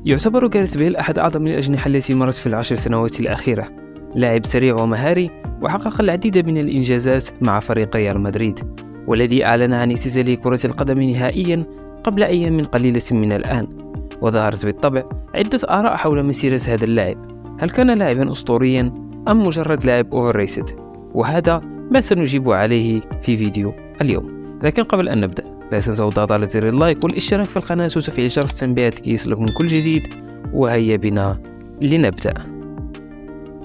يعتبر غاريث بيل أحد أعظم الأجنحة التي مرت في العشر سنوات الأخيرة. لاعب سريع ومهاري، وحقق العديد من الإنجازات مع فريق ريال مدريد، والذي أعلن عن اعتزاله كرة القدم نهائيا قبل أيام قليلة من الآن. وظهرت بالطبع عدة آراء حول مسيرة هذا اللاعب، هل كان لاعبا أسطوريا أم مجرد لاعب أوفرريتد؟ وهذا ما سنجيب عليه في فيديو اليوم. لكن قبل أن نبدأ لا تنسوا الضغط على زر اللايك والاشتراك في القناة وتفعيل جرس التنبيهات لكي يصلكم كل جديد. وهيا بنا لنبدأ.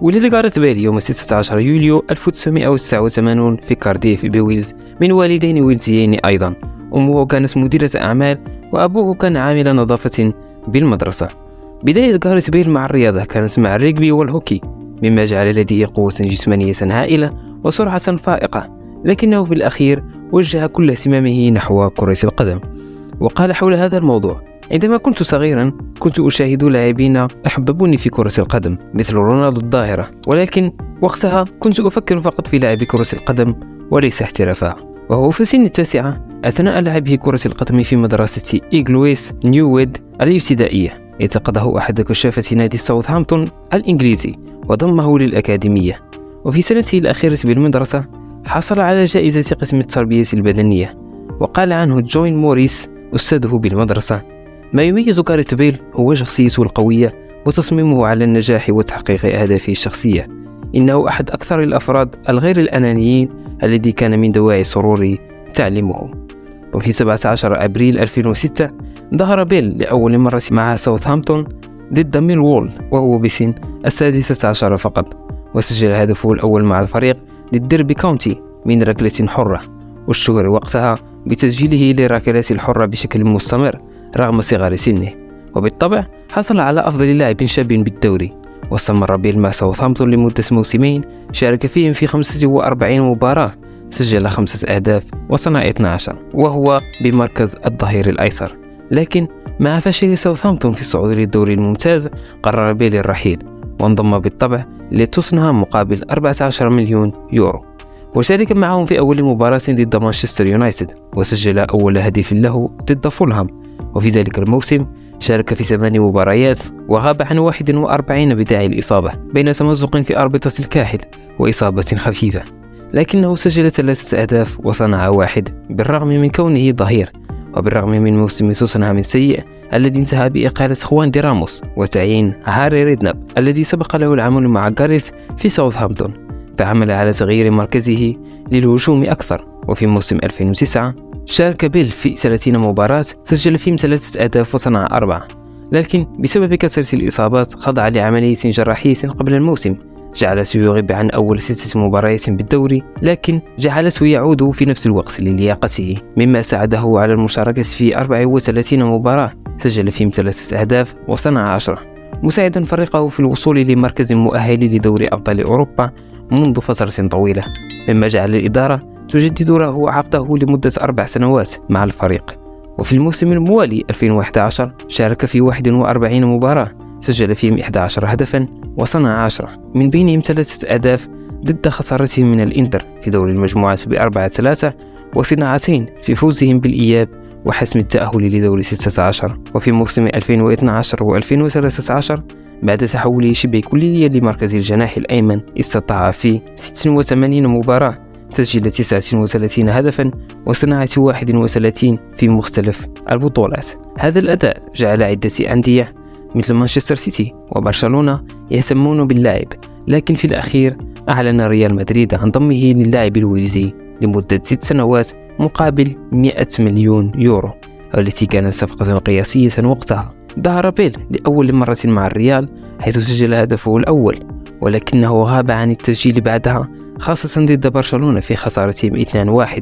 ولد غاريث بيل يوم 16 يوليو 1989 في كارديف بويلز من والدين ويلزيين أيضا. أمه كانت مديرة أعمال وأبوه كان عامل نظافة بالمدرسة. بداية غاريث بيل مع الرياضة كانت مع الريغبي والهوكي، مما جعل لديه قوة جسمانية هائلة وسرعة فائقة، لكنه في الأخير وجه كل اهتمامه نحو كرة القدم. وقال حول هذا الموضوع: عندما كنت صغيرا كنت أشاهد لاعبين أحببوني في كرة القدم مثل رونالدو الظاهرة، ولكن وقتها كنت أفكر فقط في لعب كرة القدم وليس احترافها. وهو في سن التاسعة أثناء لعبه كرة القدم في مدرسة إيغلويس نيويد الابتدائية التقطه أحد كشافة نادي ساوثهامبتون الإنجليزي وضمه للأكاديمية. وفي سنته الأخيرة بالمدرسة حصل على جائزة قسم التربية البدنية، وقال عنه جوين موريس أستاذه بالمدرسة: ما يميز غاريث بيل هو شخصيته القوية وتصميمه على النجاح وتحقيق أهدافه الشخصية. إنه أحد أكثر الأفراد الغير الأنانيين الذي كان من دواعي سروري تعليمه. وفي 17 أبريل 2006 ظهر بيل لأول مرة مع ساوثهامبتون ضد ميلوول وهو بسن 16 فقط، وسجل هدفه الأول مع الفريق ضد ديربي كاونتي من ركلة حرة، والشهر وقتها بتسجيله للركلات الحرة بشكل مستمر رغم صغر سنه. وبالطبع حصل على أفضل لاعب شاب بالدوري، واستمر بيل مع ساوثهامبتون لمدة موسمين شارك فيهم في 45 مباراة، سجل 5 أهداف وصنع 12، وهو بمركز الظهير الأيسر. لكن مع فشل ساوثهامبتون في الصعود للدوري الممتاز قرر بيل الرحيل، وانضم بالطبع لتوتنهام مقابل 14 مليون يورو، وشارك معهم في أول مباراة ضد مانشستر يونايتد وسجل أول هدف له ضد فولهام. وفي ذلك الموسم شارك في 8 مباريات وغاب عن 41 بداعي الإصابة بين تمزق في أربطة الكاحل وإصابة خفيفة، لكنه سجل 3 أهداف وصنع 1 بالرغم من كونه ظهير، وبالرغم من موسم توتنهام السيء الذي انتهى بإقالة خوان دي راموس وتعيين هاري ريدناب الذي سبق له العمل مع غاريث في ساوثهامبتون، فعمل على تغيير مركزه للهجوم أكثر. وفي موسم 2009 شارك بيل في 30 مباراة، سجل فيهم 3 أهداف وصنع 4، لكن بسبب كثرة الإصابات خضع لعملية جراحية قبل الموسم جعلته يغيب عن أول 6 مباريات بالدوري، لكن جعلته يعود في نفس الوقت للياقته، مما ساعده على المشاركة في 34 مباراة، سجل فيهم 3 أهداف وصنع 10، مساعدا فريقه في الوصول لمركز مؤهل لدوري أبطال أوروبا منذ فترة طويلة، مما جعل الإدارة تجدد له عقده لمدة 4 سنوات مع الفريق. وفي الموسم الموالي 2011 شارك في 41 مباراة، سجل فيهم 11 هدفا وصنع 10، من بينهم 3 أهداف ضد خسارتهم من الإنتر في دوري المجموعات ب4-3، وصناعتين في فوزهم بالإياب وحسم التأهل لدوري 16. وفي موسم 2012 و2013 بعد تحوله شبه كليا لمركز الجناح الأيمن استطاع في 86 مباراة تسجيل 39 هدفا وصناعة 31 في مختلف البطولات. هذا الأداء جعل عدة أندية مثل مانشستر سيتي وبرشلونة يهتمون باللاعب، لكن في الأخير أعلن ريال مدريد عن ضمه للاعب الويلزي لمدة 6 سنوات مقابل 100 مليون يورو، والتي كانت صفقة قياسية وقتها. ظهر بيل لأول مرة مع الريال حيث سجل هدفه الأول، ولكنه غاب عن التسجيل بعدها، خاصة ضد برشلونة في خسارتهم 2-1،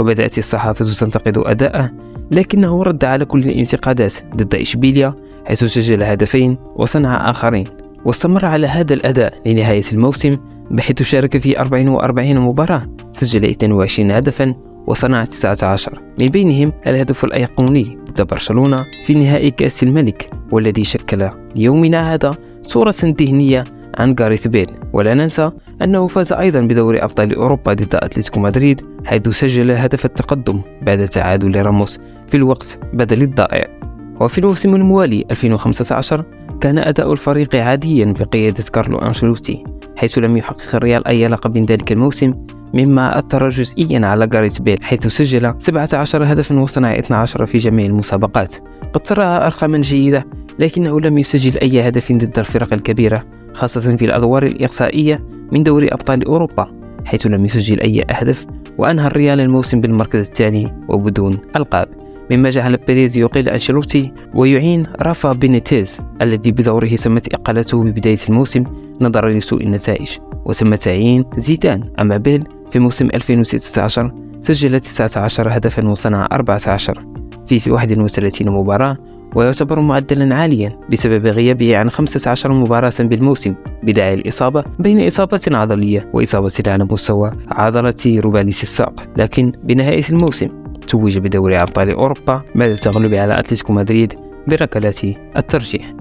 وبدأت الصحافة تنتقد أداءه، لكنه رد على كل الانتقادات ضد إشبيليا حيث سجل 2 هدفين وصنع آخرين، واستمر على هذا الأداء لنهاية الموسم بحيث شارك في 44 مباراة، سجل 22 هدفا وصنع 19، من بينهم الهدف الأيقوني ضد برشلونة في نهائي كأس الملك، والذي شكل ليومنا هذا صورة ذهنية عن غاريث بيل. ولا ننسى أنه فاز أيضا بدوري أبطال أوروبا ضد أتلتيكو مدريد حيث سجل هدف التقدم بعد تعادل راموس في الوقت بدل الضائع. وفي الموسم الموالي 2015 كان أداء الفريق عاديا بقيادة كارلو أنشيلوتي، حيث لم يحقق الريال أي لقب من ذلك الموسم، مما أثر جزئيا على غاريث بيل حيث سجل 17 هدفا وصنع 12 في جميع المسابقات. قد صنع أرقاما جيدة، لكنه لم يسجل أي هدف ضد الفرق الكبيرة، خاصة في الأدوار الإقصائية من دوري أبطال أوروبا، حيث لم يسجل أي هدف، وأنهى الريال الموسم بالمركز الثاني وبدون ألقاب، مما جعل بيريز يقيل أنشيلوتي ويعين رافا بينيتيز الذي بدوره تمت إقالته ببداية الموسم نظرا لسوء النتائج، وتم تعيين زيدان. أما بيل في موسم 2016 سجل 19 هدفا وصنع 14 في 31 مباراة، ويعتبر معدلا عاليا بسبب غيابه عن 15 مباراة بالموسم بداعي الإصابة بين إصابة عضلية وإصابة على مستوى عضلة رباعية الساق. لكن بنهاية الموسم توج بدوري أبطال أوروبا بعد التغلب على أتلتيكو مدريد بركلات الترجيح.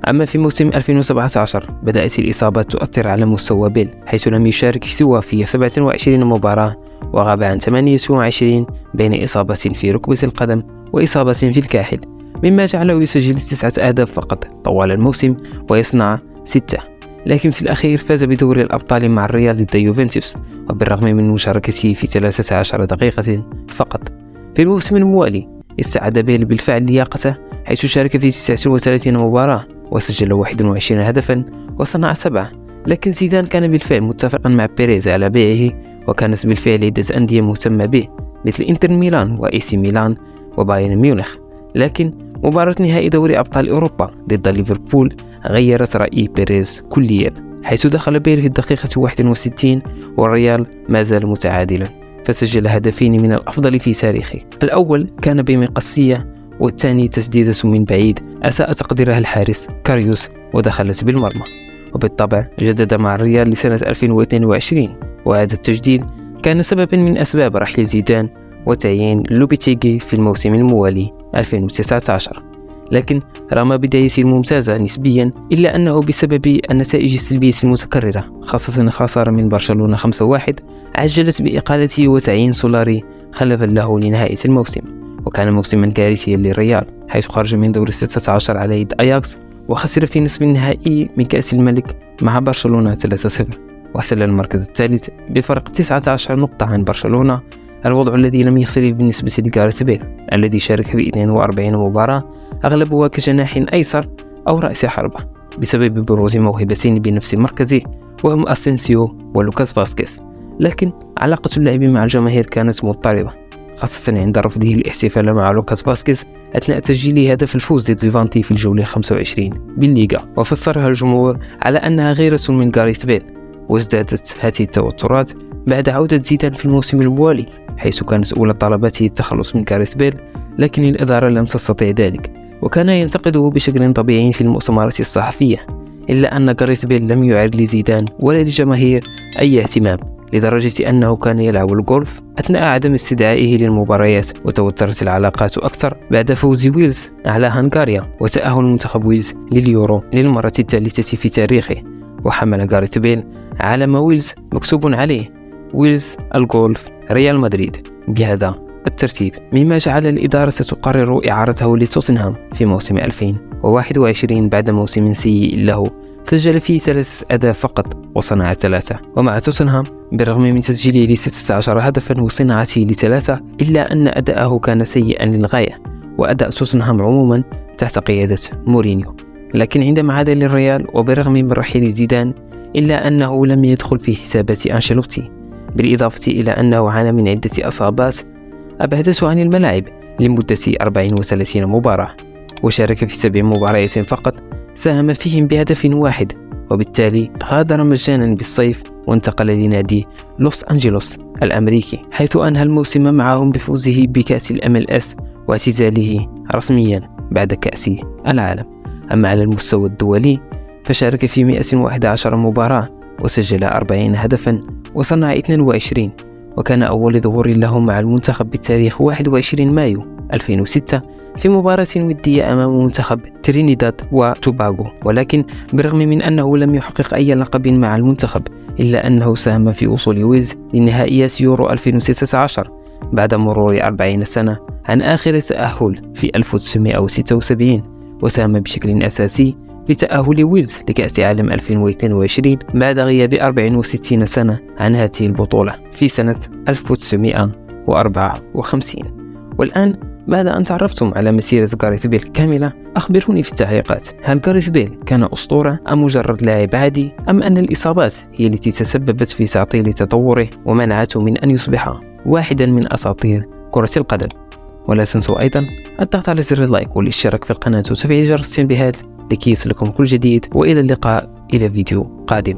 أما في موسم 2017 بدأت الإصابة تؤثر على مستوى بيل، حيث لم يشارك سوى في 27 مباراة وغاب عن 28 بين إصابة في ركبة القدم وإصابة في الكاحل، مما جعله يسجل 9 أهداف فقط طوال الموسم ويصنع 6. لكن في الأخير فاز بدوري الأبطال مع الريال ضد يوفنتوس، وبالرغم من مشاركته في 13 دقيقة فقط. في الموسم الموالي استعاد بيل بالفعل لياقته، حيث شارك في 39 مباراة وسجل 21 هدفا وصنع 7. لكن زيدان كان بالفعل متفقا مع بيريز على بيعه، وكانت بالفعل عدة أندية مهتمة به مثل إنتر ميلان وإي سي ميلان وبايرن ميونخ. لكن مباراة نهائي دوري أبطال أوروبا ضد ليفربول غيرت رأي بيريز كليا، حيث دخل بيل في الدقيقة 61 والريال ما زال متعادلا، فسجل هدفين من الأفضل في تاريخه. الأول كان بمقصية، والثاني تسديدة من بعيد أساء تقديرها الحارس كاريوس ودخلت بالمرمى. وبالطبع جدد مع الريال لسنة 2022، وهذا التجديد كان سببا من أسباب رحيل زيدان وتعيين لوبيتيغي في الموسم الموالي 2019. لكن رغم بدايته الممتازة نسبيا، إلا أنه بسبب النتائج السلبية المتكررة خاصة الخسارة من برشلونة 5-1 عجلت بإقالته وتعيين سولاري خلفا له لنهاية الموسم. وكان موسما كارثيا للريال، حيث خرج من دور 16 على يد أياكس وخسر في نصف النهائي من كأس الملك مع برشلونة 3-0، واحتل المركز الثالث بفرق 19 نقطة عن برشلونة، الوضع الذي لم يختلف بالنسبة لغاريث بيل الذي شارك في 42 مباراة أغلبها كجناح أيسر أو رأس حربة، بسبب بروز موهبتين بنفس مركزه وهم أسينسيو ولوكاس فاسكيز. لكن علاقة اللاعب مع الجماهير كانت مضطربة، خاصة عند رفضه الاحتفال مع لوكاس فاسكيز أثناء تسجيل هدف الفوز ضد ليفانتي في الجولة 25 بالليغا، وفسرها الجمهور على أنها غيرة من غاريث بيل. وازدادت هذه التوترات بعد عودة زيدان في الموسم الموالي، حيث كانت أولى طلباته التخلص من غاريث بيل، لكن الإدارة لم تستطع ذلك، وكان ينتقده بشكل طبيعي في المؤتمرات الصحفية. إلا أن غاريث بيل لم يعر لزيدان ولا للجماهير أي اهتمام، لدرجة أنه كان يلعب الجولف أثناء عدم استدعائه للمباريات. وتوترت العلاقات أكثر بعد فوز ويلز على هنغاريا وتأهل منتخب ويلز لليورو للمرة الثالثة في تاريخه، وحمل غاريث بيل علم ويلز مكتوب عليه ويلز الجولف ريال مدريد بهذا الترتيب، مما جعل الإدارة تقرر إعارته لتوتنهام في موسم 2021 بعد موسم سيء له سجل فيه 3 أهداف فقط وصنع 3. ومع توتنهام بالرغم من تسجيله 16 هدفا وصناعته ل3، إلا أن أداءه كان سيئا للغاية، وأداء توتنهام عموما تحت قيادة مورينيو. لكن عندما عاد للريال وبرغم من رحيل زيدان، إلا أنه لم يدخل في حسابات أنشيلوتي، بالإضافة إلى أنه عانى من عدة إصابات أبعدته عن الملاعب لمدة 34 مباراة، وشارك في 7 مباريات فقط ساهم فيهم بهدف واحد، وبالتالي غادر مجانا بالصيف وانتقل لنادي لوس أنجلوس الأمريكي، حيث أنهى الموسم معهم بفوزه بكأس الMLS واعتزاله رسميا بعد كأس العالم. أما على المستوى الدولي فشارك في 111 مباراة وسجل 40 هدفا وصنع 22، وكان أول ظهور له مع المنتخب بالتاريخ 21 مايو 2006 في مباراة ودية أمام منتخب ترينيداد وتوباغو. ولكن بالرغم من أنه لم يحقق أي لقب مع المنتخب، إلا أنه ساهم في وصول ويلز لنهائيات يورو 2016 بعد مرور 40 سنة عن آخر تأهل في 1976، وساهم بشكل أساسي في تأهل ويلز لكأس عالم 2022 بعد غياب 64 سنة عن هذه البطولة في سنة 1954. والآن بعد أن تعرفتم على مسيرة غاريث بيل كاملة، أخبروني في التعليقات، هل غاريث بيل كان أسطورة أم مجرد لاعب عادي، أم أن الإصابات هي التي تسببت في تعطيل تطوره ومنعته من أن يصبح واحدا من أساطير كرة القدم؟ ولا تنسوا أيضا الضغط على زر اللايك والاشتراك في القناة وتفعيل جرس التنبيهات لكي يصلكم كل جديد، وإلى اللقاء إلى فيديو قادم.